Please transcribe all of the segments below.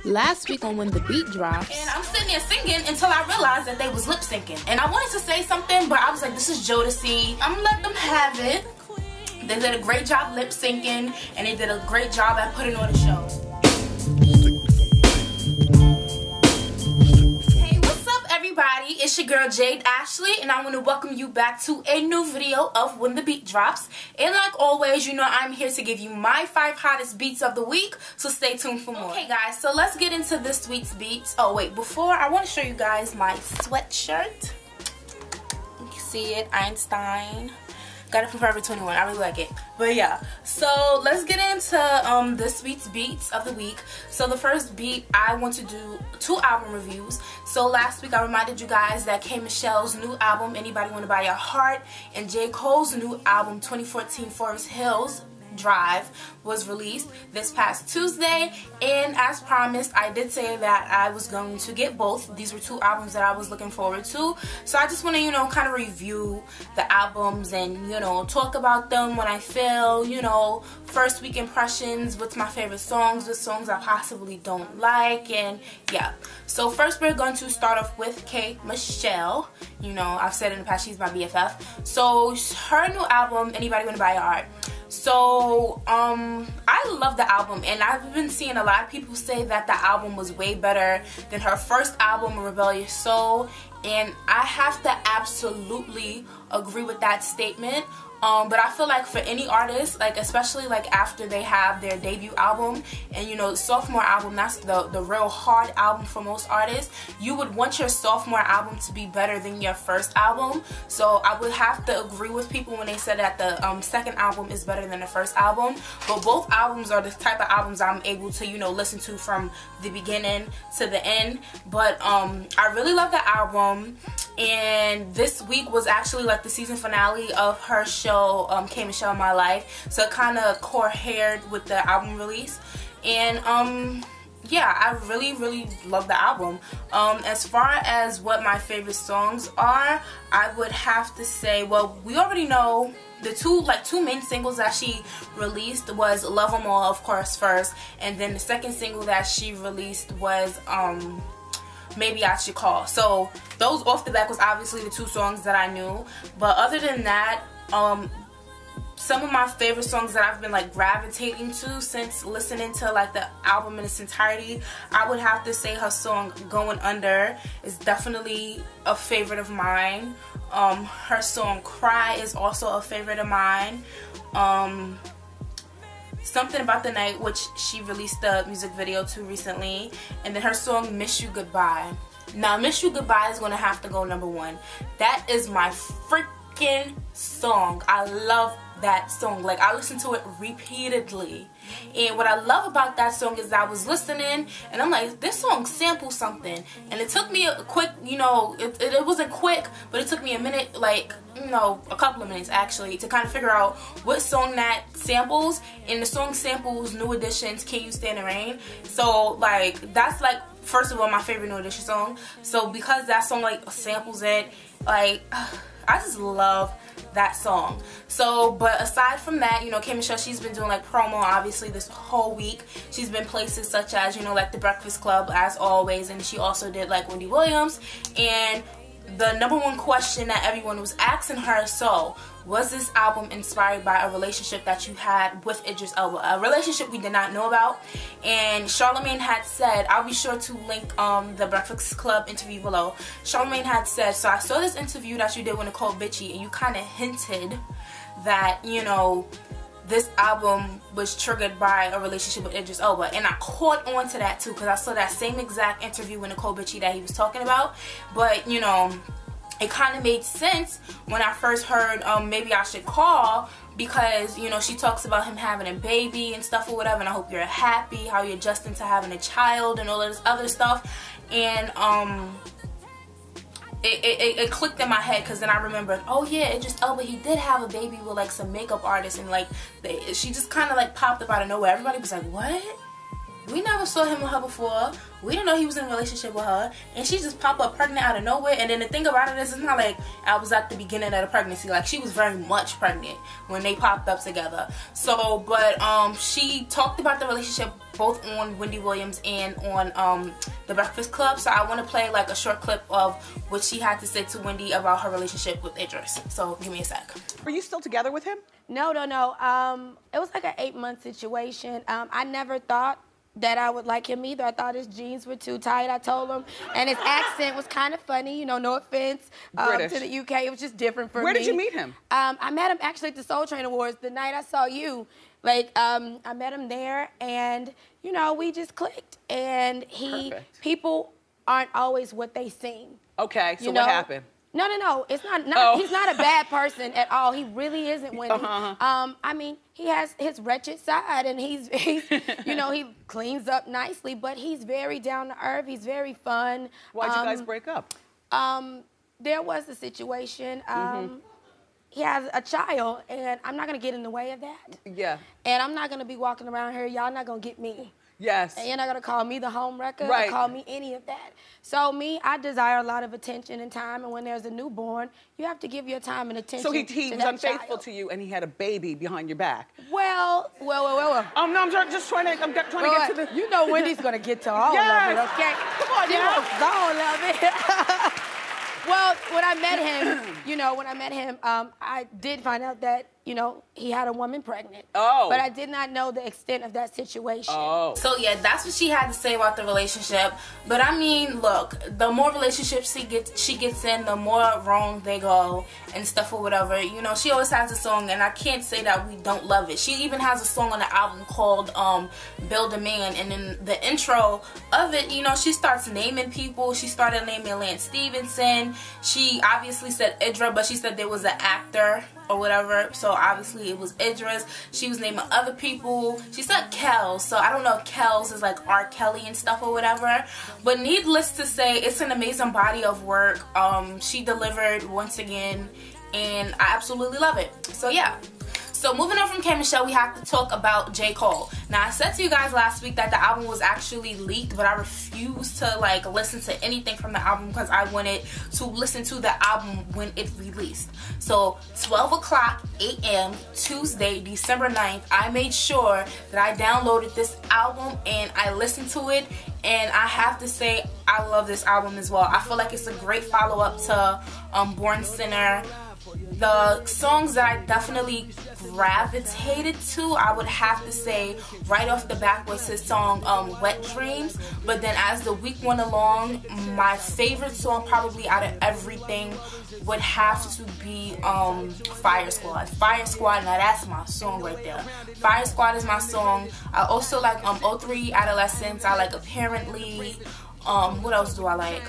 Last week on When the Beat Drops. And I'm sitting there singing until I realized that they was lip syncing. And I wanted to say something, but I was like, this is Jodeci. I'm gonna let them have it. They did a great job lip syncing, and they did a great job at putting on the show. Hey, what's up everybody? It's your girl Jade Ashley, and I want to welcome you back to a new video of When the Beat Drops. And like always, you know I'm here to give you my 5 hottest beats of the week, so stay tuned for more. Okay guys, so let's get into this week's beats. Oh wait, before I want to show you guys my sweatshirt. You can see it, Einstein. Got it from Forever 21. I really like it. But yeah, so let's get into this week's beats of the week. So the first beat, I want to do 2 album reviews. So last week I reminded you guys that K.Michelle's new album, Anybody Wanna Buy Your Heart, and J. Cole's new album, 2014 Forest Hills Drive, was released this past Tuesday, and as promised I did say that I was going to get both. These were 2 albums that I was looking forward to, so I just want to, you know, kind of review the albums and, you know, talk about them when I feel, you know, first week impressions, what's my favorite songs, what songs I possibly don't like, and yeah. So first we're going to start off with K.Michelle. You know, I've said in the past she's my BFF. So her new album, Anybody Wanna Buy Your Heart. So I love the album, and I've been seeing a lot of people say that the album was way better than her first album, Rebellious Soul, and I have to absolutely agree with that statement. But I feel like for any artist, like especially like after they have their debut album, and you know, sophomore album, that's the real hard album for most artists, you would want your sophomore album to be better than your first album. So I would have to agree with people when they said that the second album is better than the first album. But both albums are the type of albums I'm able to, you know, listen to from the beginning to the end. But I really love the album, and this week was actually like the season finale of her show, K.Michelle My Life, so it kind of cohered with the album release. And yeah, I really love the album. As far as what my favorite songs are, I would have to say, well, we already know the two main singles that she released was Love 'Em All, of course, first, and then the second single that she released was Maybe I Should Call. So those off the back was obviously the 2 songs that I knew. But other than that, some of my favorite songs that I've been like gravitating to since listening to like the album in its entirety, I would have to say her song Going Under is definitely a favorite of mine. Her song Cry is also a favorite of mine. Something About the Night, which she released the music video to recently, and then her song Miss You Goodbye. Now Miss You Goodbye is gonna have to go #1. That is my freaking song. I love that song. Like, I listen to it repeatedly, and what I love about that song is I was listening and I'm like, this song samples something, and it took me a quick, you know, it wasn't quick, but it took me a minute, like, you know, a couple of minutes actually, to kind of figure out what song that samples. And the song samples New Edition's Can You Stand the Rain. So like, that's like, first of all, my favorite New Edition song. So because that song like samples it, like, I just love that song. So, but aside from that, you know, K.Michelle, she's been doing like promo obviously this whole week. She's been places such as, you know, like the Breakfast Club as always, and she also did like Wendy Williams. And the #1 question that everyone was asking her, so was this album inspired by a relationship that you had with Idris Elba? A relationship we did not know about. And Charlamagne had said, I'll be sure to link the Breakfast Club interview below. Charlamagne had said, so I saw this interview that you did with Nicole Bitchie, and you kind of hinted that, you know, this album was triggered by a relationship with Idris Elba. And I caught on to that too, because I saw that same exact interview with Nicole Bitchie that he was talking about. But, you know, it kind of made sense when I first heard Maybe I Should Call, because, you know, she talks about him having a baby and stuff or whatever, and I hope you're happy, how you're adjusting to having a child and all of this other stuff. And it clicked in my head, because then I remembered, oh yeah, Idris Elba, he did have a baby with like some makeup artist, and like she just kind of like popped up out of nowhere. Everybody was like, what? We never saw him with her before. We didn't know he was in a relationship with her, and she just popped up pregnant out of nowhere. And then the thing about it is, it's not like I was at the beginning of the pregnancy. Like, she was very much pregnant when they popped up together. So, but she talked about the relationship both on Wendy Williams and on The Breakfast Club. So I want to play like a short clip of what she had to say to Wendy about her relationship with Idris. So give me a sec. Were you still together with him? No. It was like an 8-month situation. I never thought that I would like him either. I thought his jeans were too tight, I told him. And his accent was kind of funny, you know, no offense to the UK. It was just different for me. Where did you meet him? I met him actually at the Soul Train Awards the night I saw you. Like, I met him there, and, you know, we just clicked. And people aren't always what they seem. Okay, so what happened? No. It's not. He's not a bad person at all. He really isn't, Wendy. I mean, he has his wretched side, and he's you know, he cleans up nicely, but he's very down to earth. He's very fun. Why'd you guys break up? There was a situation. He has a child, and I'm not gonna get in the way of that. Yeah. And I'm not gonna be walking around here. Y'all not gonna get me. Yes. And you're not gonna call me the home wrecker right. or call me any of that. So I desire a lot of attention and time, and when there's a newborn, you have to give your time and attention. So he to was that unfaithful child. to you, and he had a baby behind your back. Well. No, I'm just trying to get to the. You know Wendy's gonna get to all of it, okay? Come on, all of it. Well, when I met him, I did find out that, you know, he had a woman pregnant. Oh. But I did not know the extent of that situation. Oh. So yeah, that's what she had to say about the relationship. But I mean, look, the more relationships she gets in, the more wrong they go and stuff or whatever. You know, she always has a song, and I can't say that we don't love it. She even has a song on the album called Build a Man, and in the intro of it, you know, she starts naming people. She started naming Lance Stevenson. She obviously said Idra, but she said there was an actor or whatever, so obviously it was Idris. She was naming other people. She said Kells, so I don't know if Kells is like R. Kelly and stuff or whatever, but needless to say, it's an amazing body of work. She delivered once again, and I absolutely love it. So yeah. So moving on from K.Michelle, we have to talk about J. Cole. Now, I said to you guys last week that the album was actually leaked, but I refused to like listen to anything from the album because I wanted to listen to the album when it released. So 12 o'clock a.m. Tuesday, December 9th, I made sure that I downloaded this album and I listened to it, and I have to say I love this album as well. I feel like it's a great follow-up to Born Sinner. The songs that I definitely gravitated to, I would have to say right off the bat was his song Wet Dreams. But then as the week went along, my favorite song probably out of everything would have to be Fire Squad. Fire Squad, now that's my song right there. Fire Squad is my song. I also like 03 Adolescence. I like Apparently. What else do I like?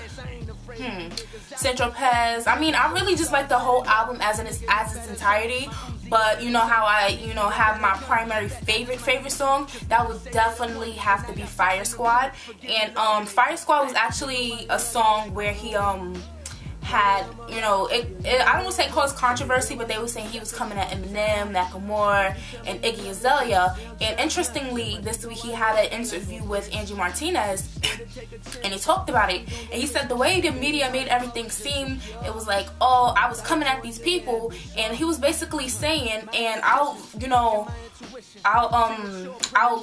Central Pez. I mean, I really just like the whole album as its entirety. But you know how I, have my primary favorite song? That would definitely have to be Fire Squad. And Fire Squad was actually a song where he had, I don't want to say caused controversy, but they were saying he was coming at Eminem, Macklemore, and Iggy Azalea. And interestingly, this week he had an interview with Angie Martinez, and he talked about it. And he said the way the media made everything seem, it was like, oh, I was coming at these people. And he was basically saying, and I'll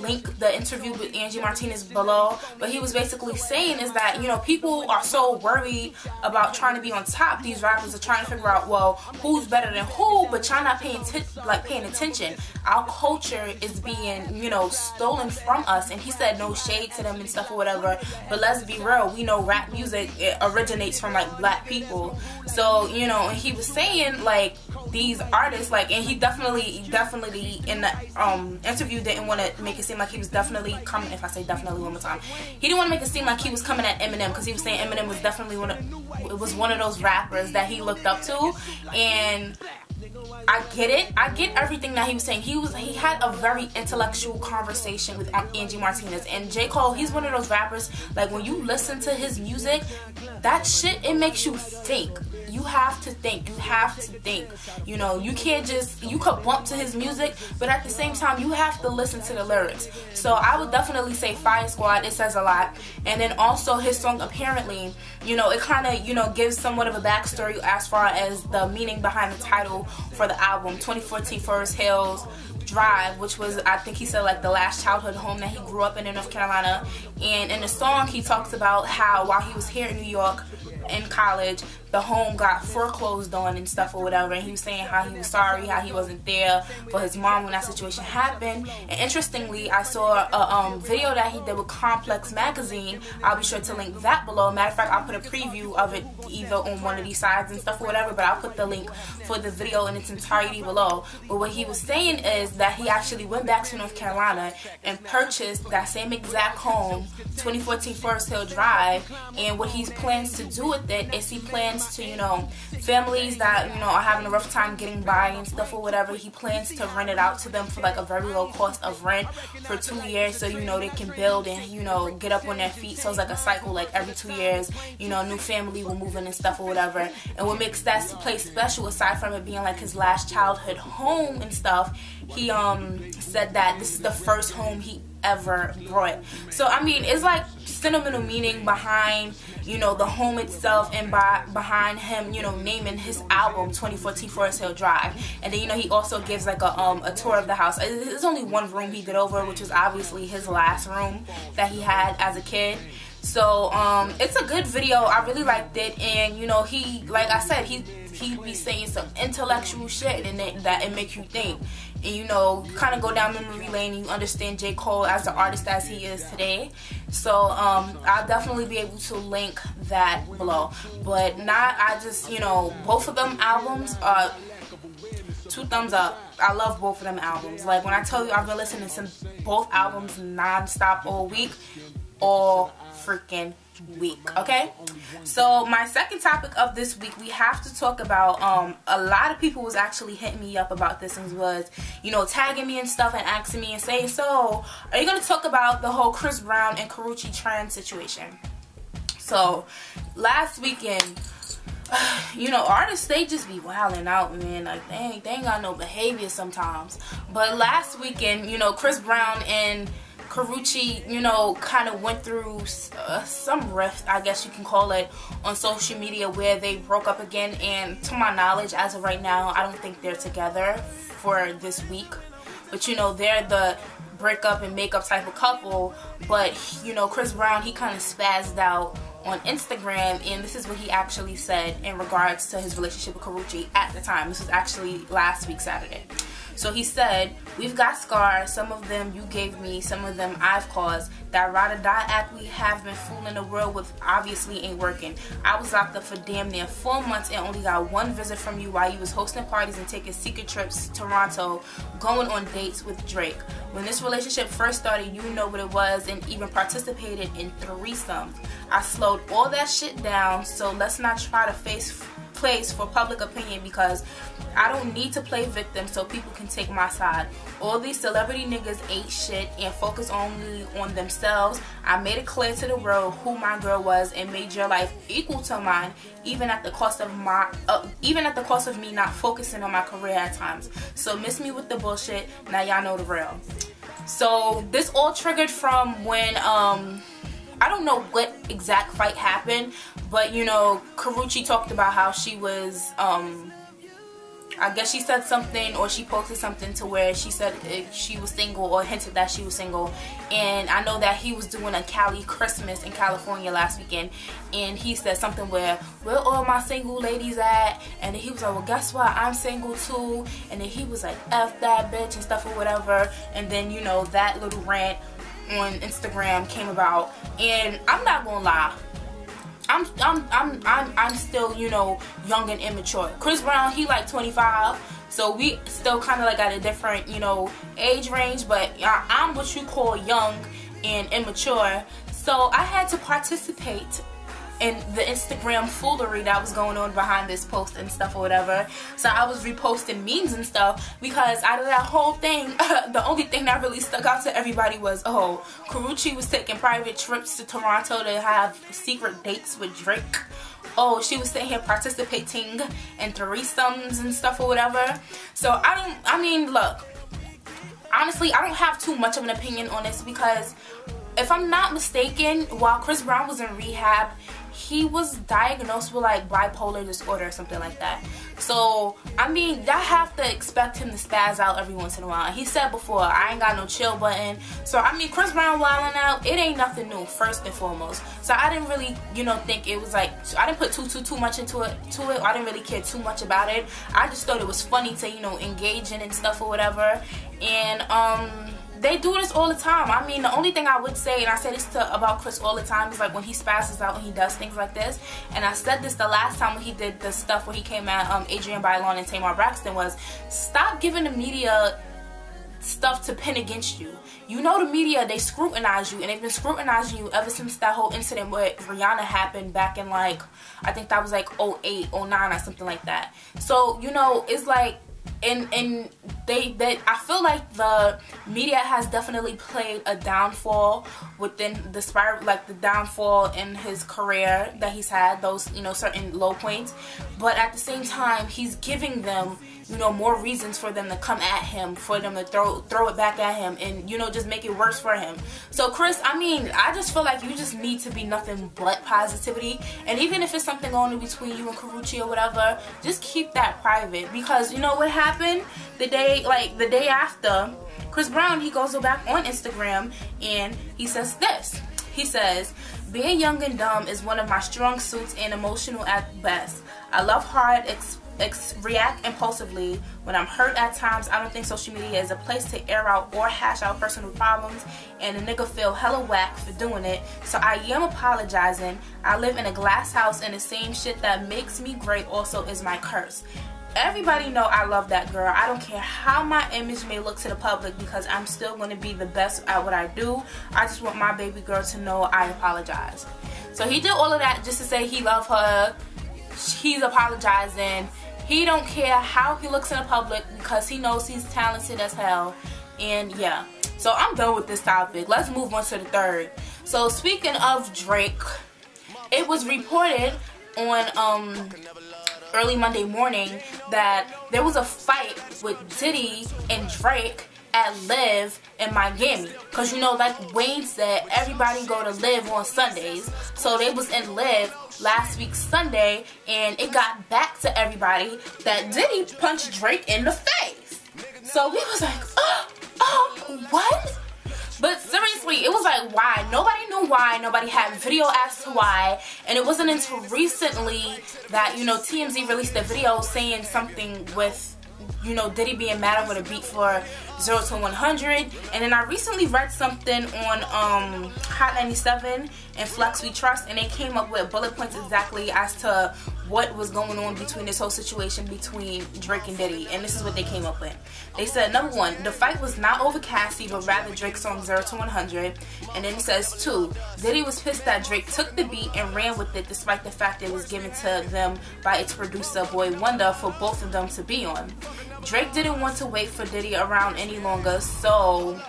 link the interview with Angie Martinez below, but he was basically saying is that, people are so worried about trying to be on top. These rappers are trying to figure out, well, who's better than who, but y'all not paying attention. Our culture is being, stolen from us. And he said no shade to them and stuff or whatever, but let's be real, we know rap music, it originates from like black people. So, and he was saying like these artists, like, and he definitely in the interview didn't want to make it seem like he was definitely coming, if I say definitely one more time, he didn't want to make it seem like he was coming at Eminem, because he was saying Eminem was definitely one of those rappers that he looked up to. And I get it. I get everything that he was saying. He had a very intellectual conversation with Angie Martinez. And J. Cole, he's one of those rappers, like when you listen to his music, that shit, it makes you think. you have to think. You know, you can't just, you could bump to his music, but at the same time, you have to listen to the lyrics. So I would definitely say Fire Squad, it says a lot. And then also his song Apparently, you know, it kind of, you know, gives somewhat of a backstory as far as the meaning behind the title for the album, 2014 Forest Hills Drive, which was, I think he said, like the last childhood home that he grew up in North Carolina. And in the song he talks about how while he was here in New York in college, the home got foreclosed on and stuff or whatever, and he was saying how he was sorry, how he wasn't there for his mom when that situation happened. And interestingly, I saw a video that he did with Complex Magazine. I'll be sure to link that below. Matter of fact, I'll put a preview of it either on one of these sides and stuff or whatever, but I'll put the link for the video in its entirety below. But what he was saying is that he actually went back to North Carolina and purchased that same exact home, 2014 Forest Hill Drive, and what he plans to do with it is he plans to, you know, families that, you know, are having a rough time getting by and stuff or whatever, he plans to rent it out to them for like a very low cost of rent for 2 years, so, you know, they can build and, you know, get up on their feet. So it's like a cycle, like every 2 years, you know, a new family will move in and stuff or whatever. And what makes that place special, aside from it being like his last childhood home and stuff, he said that this is the first home he ever brought. So I mean, it's like sentimental meaning behind, you know, the home itself, and behind him, you know, naming his album 2014 Forest Hill Drive. And then, you know, he also gives like a tour of the house. There's only one room he did over, which was obviously his last room that he had as a kid. So it's a good video. I really liked it. And, you know, he, like I said, he be saying some intellectual shit and that it makes you think. And, you know, kind of go down memory lane and you understand J. Cole as the artist as he is today. So I'll definitely be able to link that below. But I just, you know, both of them albums are 2 thumbs up. I love both of them albums. Like, when I tell you I've been listening to both albums non-stop all week, all freaking week. Okay, so my second topic of this week, we have to talk about a lot of people was actually hitting me up about this and was, you know, tagging me and stuff and asking me and saying, so are you going to talk about the whole Chris Brown and Karrueche trans situation? So last weekend, you know, artists, they just be wilding out, man. Like, they ain't got no behavior sometimes. But last weekend, you know, Chris Brown and Karrueche, you know, kind of went through some rift, I guess you can call it, on social media, where they broke up again. And to my knowledge, as of right now, I don't think they're together for this week. But, you know, they're the breakup and makeup type of couple. But, you know, Chris Brown, he kind of spazzed out on Instagram, and this is what he actually said in regards to his relationship with Karrueche at the time. This was actually last week, Saturday. So he said, "We've got scars, some of them you gave me, some of them I've caused. That ride or die act we have been fooling the world with obviously ain't working. I was locked up for damn near 4 months and only got one visit from you while you was hosting parties and taking secret trips to Toronto, going on dates with Drake. When this relationship first started, you know what it was and even participated in threesomes. I slowed all that shit down, so let's not try to place for public opinion, because I don't need to play victim so people can take my side. All these celebrity niggas ain't shit and focus only on themselves. I made it clear to the world who my girl was and made your life equal to mine, even at the cost of me not focusing on my career at times. So miss me with the bullshit. Now y'all know the real." So this all triggered from when I don't know what exact fight happened, but, you know, Karrueche talked about how she was, I guess she said something, or she posted something to where she said she was single, or hinted that she was single. And I know that he was doing a Cali Christmas in California last weekend, and he said something where all my single ladies at? And then he was like, well, guess what, I'm single too. And then he was like, F that bitch and stuff or whatever. And then, you know, that little rant on Instagram came about, and I'm not gonna lie, I'm still, you know, young and immature. Chris Brown, he like 25, so we still kind of like at a different, you know, age range, but I'm what you call young and immature. So I had to participate in the Instagram foolery that was going on behind this post and stuff or whatever. So I was reposting memes and stuff, because out of that whole thing, the only thing that really stuck out to everybody was, oh, Karrueche was taking private trips to Toronto to have secret dates with Drake. oh, she was sitting here participating in threesomes and stuff or whatever. So I mean, look, honestly, I don't have too much of an opinion on this because if I'm not mistaken, while Chris Brown was in rehab, he was diagnosed with like bipolar disorder or something like that. So, I mean, I have to expect him to spaz out every once in a while. He said before, I ain't got no chill button. So, I mean, Chris Brown wilding out, it ain't nothing new, first and foremost. So, I didn't really, you know, think it was like, I didn't put too much into it. I didn't really care too much about it. I just thought it was funny to, you know, engage in and stuff or whatever. And, they do this all the time. I mean, the only thing I would say, and I say this about Chris all the time, is like when he spazzes out and he does things like this. And I said this the last time when he did the stuff where he came at Adrian Bailon and Tamar Braxton was, stop giving the media stuff to pin against you. You know the media, they scrutinize you, and they've been scrutinizing you ever since that whole incident with Rihanna happened back in like, I think that was like 08, 09 or something like that. So, you know, it's like, and I feel like the media has definitely played a downfall within the spiral, like the downfall in his career that he's had, those, you know, certain low points. But at the same time, he's giving them, you know, more reasons for them to come at him, for them to throw it back at him, and, you know, just make it worse for him. So Chris, I mean, I just feel like you just need to be nothing but positivity. And even if it's something going on between you and Karrueche or whatever, just keep that private. Because you know what happened the day after, Chris Brown, he goes back on Instagram and he says this. He says, being young and dumb is one of my strong suits and emotional at best. I love hard, react impulsively when I'm hurt at times. I don't think social media is a place to air out or hash out personal problems, and a nigga feel hella whack for doing it, so I am apologizing. I live in a glass house, and the same shit that makes me great also is my curse. Everybody know I love that girl. I don't care how my image may look to the public, because I'm still going to be the best at what I do. I just want my baby girl to know I apologize. So he did all of that just to say he loved her. He's apologizing. He don't care how he looks in the public because he knows he's talented as hell. And yeah, so I'm done with this topic. Let's move on to the third. So speaking of Drake, it was reported on early Monday morning that there was a fight with Diddy and Drake at Live in Miami, because you know, like Wayne said, everybody go to Live on Sundays. So they was in Live last week Sunday, and it got back to everybody that Diddy punched Drake in the face. So we was like, what? But seriously, it was like, why? Nobody knew why. Nobody had video as to why. And it wasn't until recently that, you know, TMZ released a video saying something with, you know, Diddy being mad over the beat for 0 to 100. And then I recently read something on Hot 97 and Flex We Trust, and they came up with bullet points exactly as to what was going on between this whole situation between Drake and Diddy. And this is what they came up with. They said, number one, the fight was not over Cassie, but rather Drake's song 0 to 100. And then it says, two, Diddy was pissed that Drake took the beat and ran with it, despite the fact it was given to them by its producer, Boy Wonder, for both of them to be on. Drake didn't want to wait for Diddy around any longer, so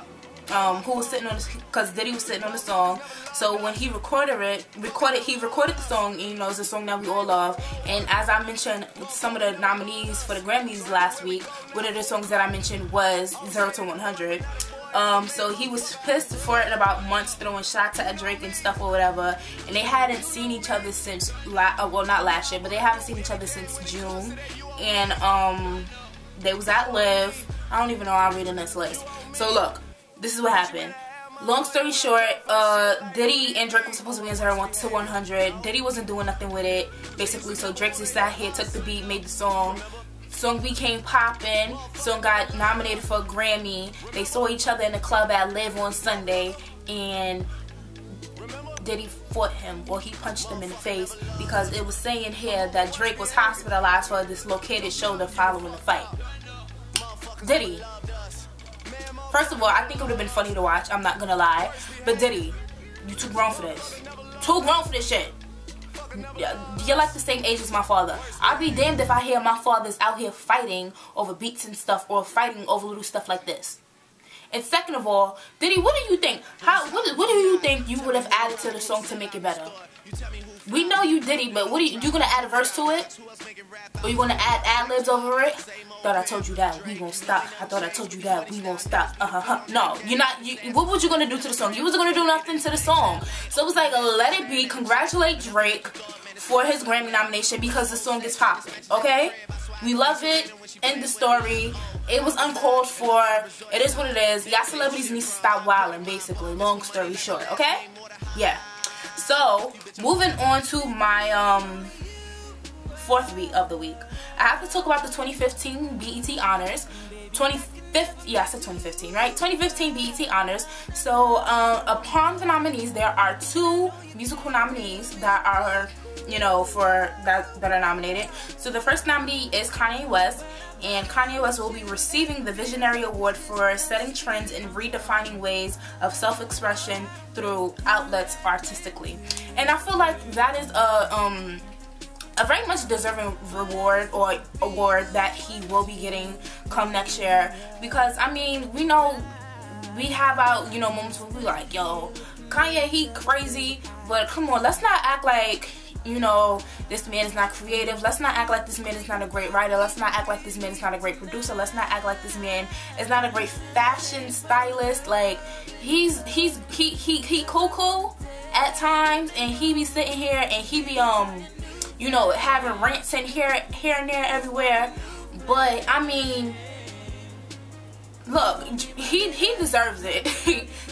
who was sitting on this, because Diddy was sitting on the song. So when he recorded the song, and, you know, it's a song that we all love. And as I mentioned, some of the nominees for the Grammys last week, one of the songs that I mentioned was 0 to 100. So he was pissed for it about months, throwing shots at Drake and stuff or whatever. And they hadn't seen each other since, well, not last year, but they haven't seen each other since June. And they was at Live. I don't even know how I'm reading this list. So look, this is what happened. Long story short, Diddy and Drake were supposed to be in 0 to 100. Diddy wasn't doing nothing with it, basically. So Drake just sat here, took the beat, made the song. Song became poppin'. Song got nominated for a Grammy. They saw each other in the club at Live on Sunday, and Diddy fought him. Well, he punched him in the face, because it was saying here that Drake was hospitalized for a dislocated shoulder following the fight. Diddy, first of all, I think it would have been funny to watch, I'm not gonna lie, but Diddy, you too grown for this. Too grown for this shit. You're like the same age as my father. I'd be damned if I hear my father's out here fighting over beats and stuff, or fighting over little stuff like this. And second of all, Diddy, what do you think? What do you think you would have added to the song to make it better? We know you Diddy, but what are you gonna add a verse to it? Or you gonna add ad-libs over it? Thought I told you that we won't stop. I thought I told you that we won't stop. No, you're not. What was you gonna do to the song? You wasn't gonna do nothing to the song. So it was like, let it be. Congratulate Drake for his Grammy nomination because the song is popping. Okay, we love it. End the story. It was uncalled for. It is what it is. Y'all celebrities need to stop wilding. Basically, long story short. Okay, yeah. So moving on to my fourth beat of the week. I have to talk about the 2015 BET Honors. 2015, right? 2015 BET Honors. So, upon the nominees, there are 2 musical nominees that are, that are nominated. So the first nominee is Kanye West, and Kanye West will be receiving the Visionary Award for setting trends and redefining ways of self-expression through outlets artistically. And I feel like that is a very much deserving reward or award that he will be getting come next year, because I mean, we know we have our moments where we like, yo, Kanye, he crazy, but come on, let's not act like this man is not creative. Let's not act like this man is not a great writer. Let's not act like this man is not a great producer. Let's not act like this man is not a great fashion stylist. Like, he cool at times, and he be sitting here and he be having rants in here and there everywhere. But I mean, look, he deserves it.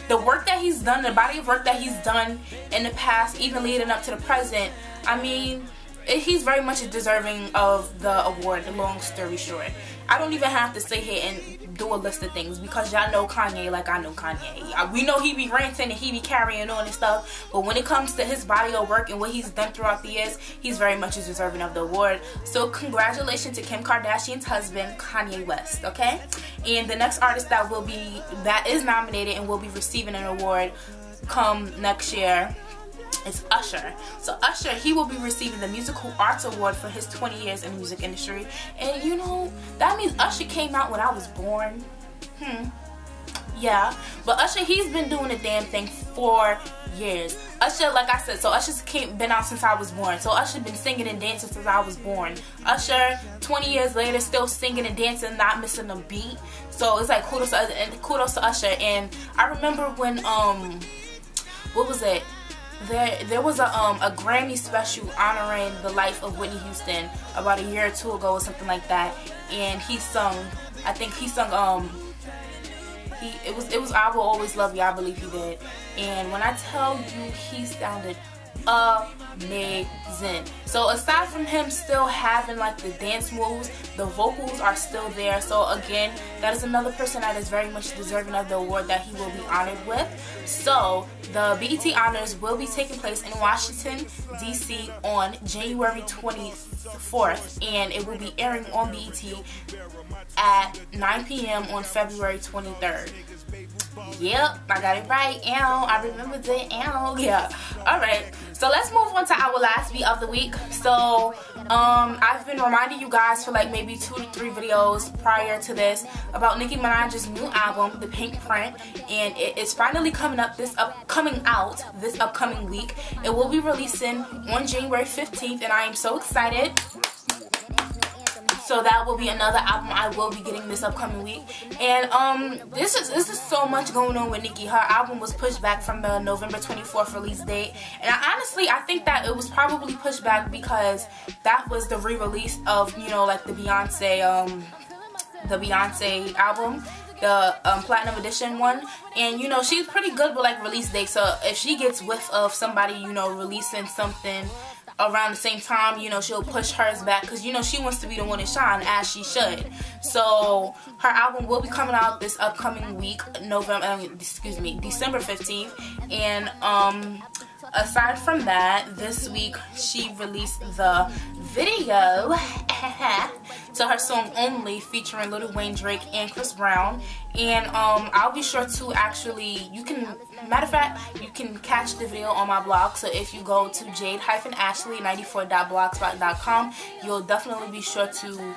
The work that he's done, the body of work that he's done in the past, even leading up to the present, I mean, he's very much deserving of the award, long story short. I don't even have to sit here and do a list of things, because y'all know Kanye like I know Kanye. We know he be ranting and he be carrying on and stuff, but when it comes to his body of work and what he's done throughout the years, he's very much deserving of the award. So congratulations to Kim Kardashian's husband, Kanye West, okay? And the next artist that is nominated and will be receiving an award come next year, it's Usher. So Usher, he will be receiving the Musical Arts Award for his 20 years in the music industry. And that means Usher came out when I was born. Yeah. But Usher, he's been doing the damn thing for years. Usher, like I said, so Usher's been out since I was born. So Usher's been singing and dancing since I was born. Usher, 20 years later, still singing and dancing, not missing a beat. So it's like kudos to Usher. And I remember when, what was it? There was a Grammy special honoring the life of Whitney Houston about a year or 2 ago or something like that, and he sung, I think he sung it was I Will Always Love You, I believe he did. And when I tell you, he sounded amazing. So aside from him still having like the dance moves, the vocals are still there. So again, that is another person that is very much deserving of the award that he will be honored with. So the BET Honors will be taking place in Washington, D.C. on January 24th, and it will be airing on BET at 9 p.m. on February 23rd. Yep, I got it right. I remembered it. Yeah. Alright, so let's move on to our last beat of the week. So I've been reminding you guys for like maybe 2 to 3 videos prior to this about Nicki Minaj's new album, The Pinkprint, and it is finally coming out this upcoming week. It will be releasing on January 15th, and I am so excited. So that will be another album I will be getting this upcoming week. And this is so much going on with Nicki. Her album was pushed back from the November 24th release date. And I think that it was probably pushed back because that was the re-release of, like the Beyonce album, the Platinum Edition one. And she's pretty good with like release dates. So if she gets whiff of somebody, releasing something around the same time, she'll push hers back, because she wants to be the one to shine, as she should. So her album will be coming out this upcoming week, December 15th. And aside from that, this week she released the video to her song Only, featuring Lil Wayne, Drake, and Chris Brown. And I'll be sure to matter of fact, you can catch the video on my blog. So if you go to jade-ashley94.blogspot.com, you'll definitely be sure to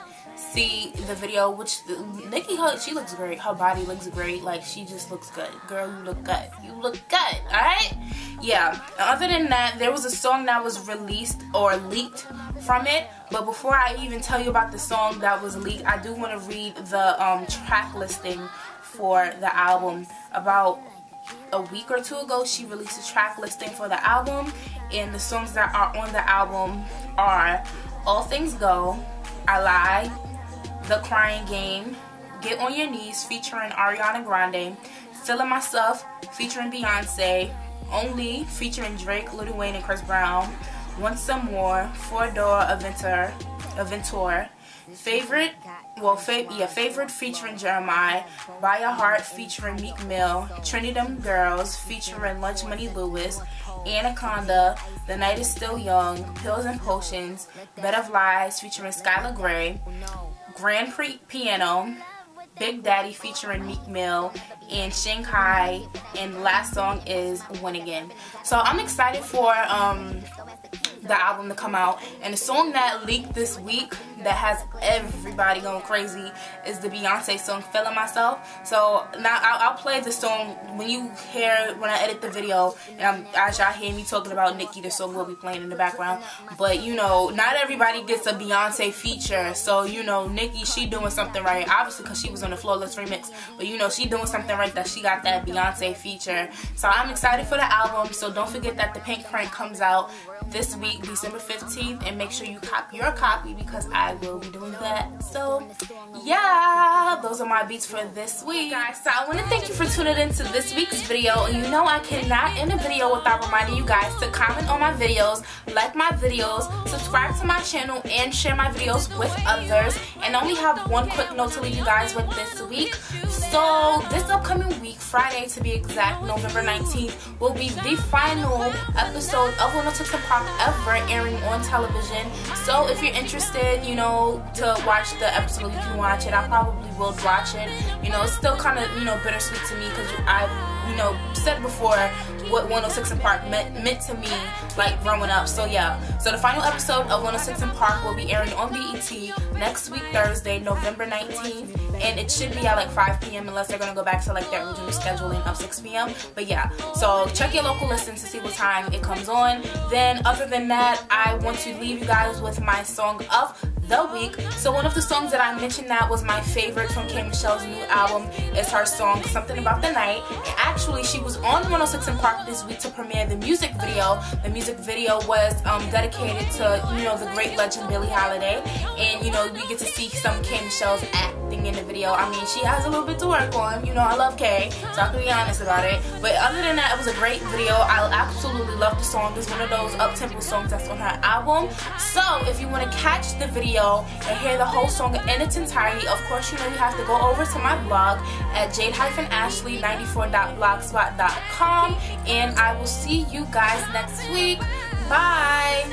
see the video, which Nicki, she looks great. Her body looks great. Like, she just looks good. Girl, you look good. You look good, alright? Yeah. Other than that, there was a song that was released or leaked from it. But before I even tell you about the song that was leaked, I do want to read the track listing for the album. About a week or two ago, she released a track listing for the album, and the songs that are on the album are All Things Go, I Lie, The Crying Game, Get On Your Knees featuring Ariana Grande, Feeling Myself featuring Beyonce, Only featuring Drake, Lil Wayne, and Chris Brown, Want Some More, Four Door Aventura, Favorite featuring Jeremiah, By Your Heart featuring Meek Mill, Trinidad Girls featuring Lunch Money Lewis, Anaconda, The Night Is Still Young, Pills and Potions, Bed of Lies featuring Skylar Grey, Grand Piano, Big Daddy featuring Meek Mill, and Shanghai, and the last song is Win Again. So I'm excited for the album to come out, and the song that leaked this week that has everybody going crazy is the Beyonce song Feeling Myself. So now I'll play the song when I edit the video, and as y'all hear me talking about Nicki, the song will be playing in the background. But you know, not everybody gets a Beyonce feature, so you know, Nicki, she doing something right, obviously because she was on the Flawless remix, but you know, she doing something right that she got that Beyonce feature. So I'm excited for the album. So don't forget that the Pinkprint comes out this week, December 15th, and make sure you cop your copy because I will be doing that. So yeah, those are my beats for this week, guys. So I want to thank you for tuning into this week's video, and you know I cannot end a video without reminding you guys to comment on my videos, like my videos, subscribe to my channel, and share my videos with others. And I only have one quick note to leave you guys with this week. So this upcoming week, Friday to be exact, November 19th, will be the final episode of 106 & Park ever airing on television. So if you're interested, you know, to watch the episode, you can watch it. I probably will watch it. You know, it's still kind of, you know, bittersweet to me because I, you know, said before what 106 & Park meant to me, like, growing up. So yeah, so the final episode of 106 & Park will be airing on BET next week, Thursday, November 19th, and it should be at like 5 p.m. unless they're gonna go back to like their original scheduling of 6 p.m. But yeah, so check your local listings to see what time it comes on. Then other than that, I want to leave you guys with my song of the week. So one of the songs that I mentioned that was my favorite from K.Michelle's new album is her song Something About the Night. And actually, she was on 106 & Park this week to premiere the music video. The music video was dedicated to, you know, the great legend Billie Holiday, and you know, we get to see some K.Michelle's acting in the video. I mean, she has a little bit to work on. You know, I love K, so I can be honest about it. But other than that, it was a great video. I absolutely love the song. It's one of those up-tempo songs that's on her album. So if you want to catch the video and hear the whole song in its entirety, of course, you know, you have to go over to my blog at jade-ashley94.blogspot.com, and I will see you guys next week. Bye.